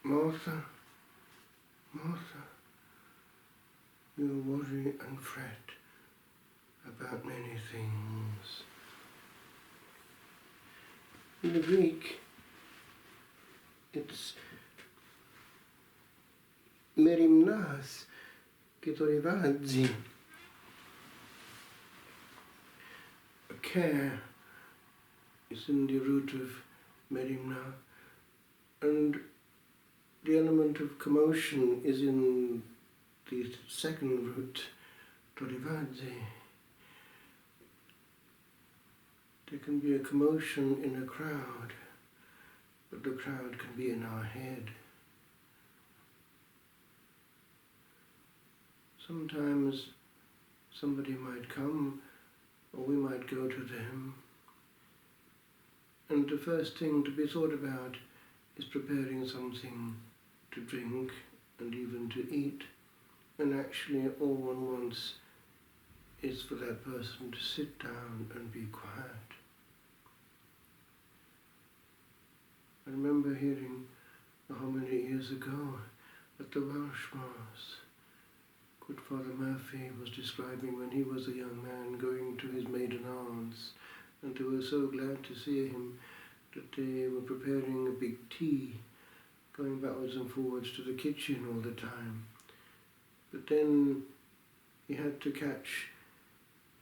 Martha, Martha, you worry and fret about many things. In the Greek, it's merimnas και το rivazzi. Care is in the root of merimna, and the element of commotion is in the second root, to rivazzi. There can be a commotion in a crowd, but the crowd can be in our head. Sometimes somebody might come, or we might go to them, and the first thing to be thought about is preparing something to drink and even to eat, and actually all one wants is for that person to sit down and be quiet. I remember hearing how many years ago at the Welsh Mass, good Father Murphy was describing when he was a young man going to his maiden aunts, and they were so glad to see him that they were preparing a big tea, going backwards and forwards to the kitchen all the time. But then he had to catch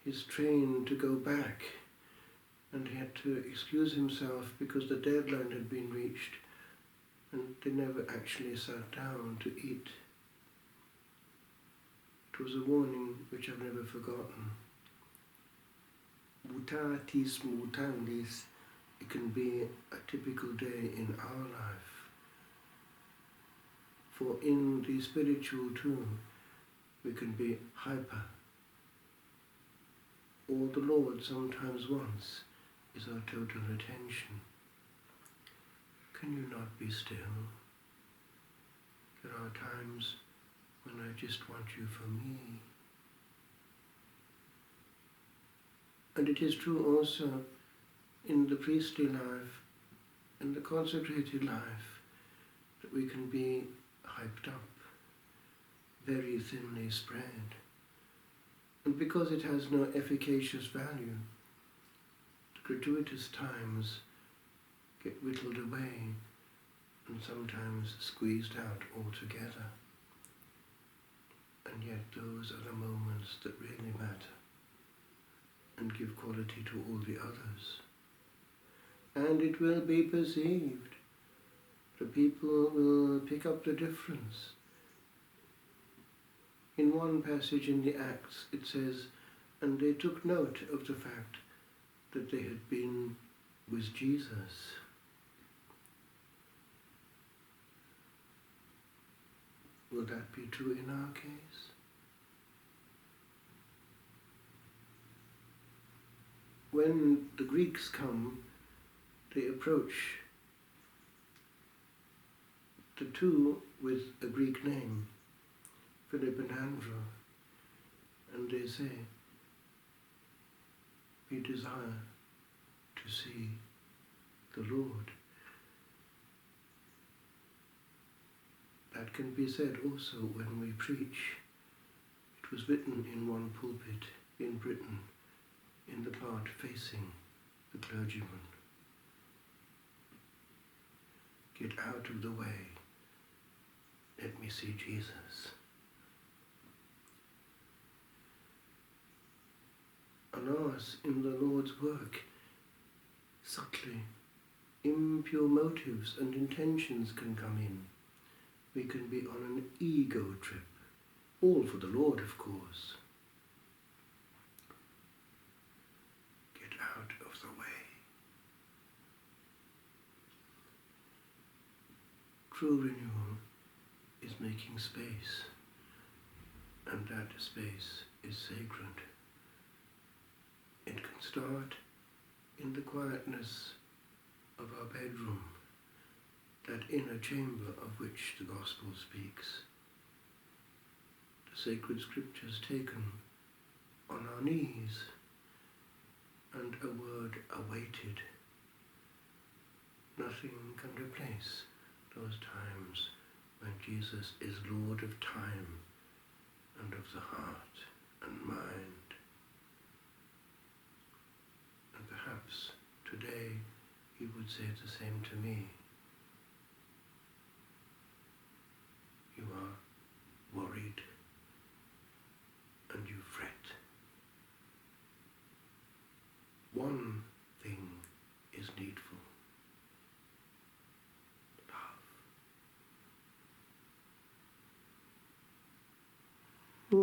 his train to go back, and he had to excuse himself because the deadline had been reached, and they never actually sat down to eat. It was a warning which I've never forgotten. Mutatis mutandis, it can be a typical day in our life. For in the spiritual too, we can be hyper. All the Lord sometimes wants is our total attention. Can you not be still? There are times when I just want you for me. And it is true also in the priestly life, in the consecrated life, that we can be hyped up, very thinly spread. And because it has no efficacious value, the gratuitous times get whittled away and sometimes squeezed out altogether. And yet those are the moments that really matter and give quality to all the others. And it will be perceived. The people will pick up the difference. In one passage in the Acts it says, and they took note of the fact that they had been with Jesus. Will that be true in our case? When the Greeks come, they approach the two with a Greek name, Philip and Andrew, and they say, we desire to see the Lord. That can be said also when we preach. It was written in one pulpit in Britain, in the part facing the clergyman. Get out of the way. Let me see Jesus. Alas, in the Lord's work, subtly, impure motives and intentions can come in. We can be on an ego trip, all for the Lord, of course. Get out of the way. True renewal is making space, and that space is sacred. It can start in the quietness of our bedroom, that inner chamber of which the Gospel speaks. The sacred scriptures taken on our knees, and a word awaited. Nothing can replace those times Jesus is Lord of time and of the heart and mind. And perhaps today he would say the same to me. You are worried and you fret. One thing is needful. Love.